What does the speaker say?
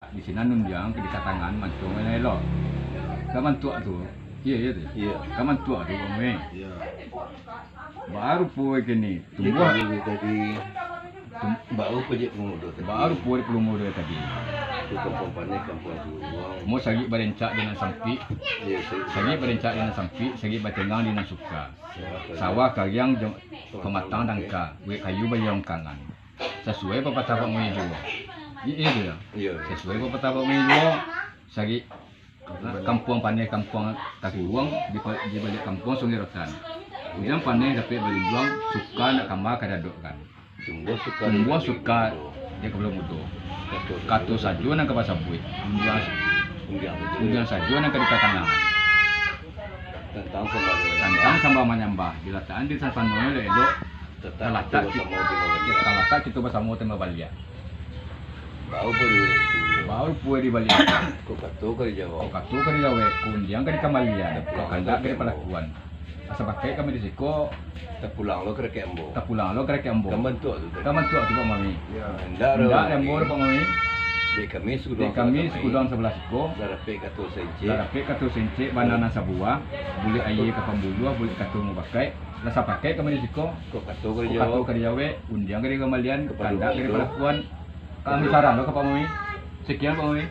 Di sini nunjang ke dikatangan mantung elok. Kaman tua tu. Iya iya tu. Iya. Kaman tua tu kami. Iya. Baru puai kini. Jadi Tumbuh. tadi baru pejek pengudo tadi. Baru puai pelumur dia tadi. Itu kampung panik kampung Juang. Mau sagi berencak dengan sampi. Iya, Sagi berencak dengan sampi. Sagi batengang dengan suka. Sawah karyang kematang dangka. We kayu bayang kangan. Sesuai pepatah Pak Mui juga. Iya dia. Iya. Sesuai pepatah Pak Mui juga. Sagi kampung panai kampung Takuang di balik kampung Sungai Rotan. Kemudian panai dapat balik juang suka nak kamar kadadok kan. Tumbuh suka dia belum mudo. Kato sajo nak ke pasar buit. Unjang sajo nak ke dikatangan. Tentang sambal menyambah. Diletakkan di sasanoi elok. Terletak kita bersama tema balia. Baru puai di balik. Kau kata kau jawab. Katu kali jawe, kundiang kali kembalian, kandak kali pelakuan. Asa pakai kami di siko, Tak pulang lo kerek embo. tak pulang lo kerek embo. Kamu tu tu. Kamu tua tu Pak Mami. Ya. Ndak embo Pak Mami. Di kami Di sudah. kami sekudang sebelah siko. Zarape kata senci. Larape katu sence banana sabuah, boleh aye ke pembuluh, boleh katu mau pakai. Lasa pakai kami di siko. Kau kata kau Katu jawab. kali jawe, undiang kali kembalian, Kepada kandak kali itu. pelakuan. Kami saran lo ke Pak Mami. Sekian Pak Mami.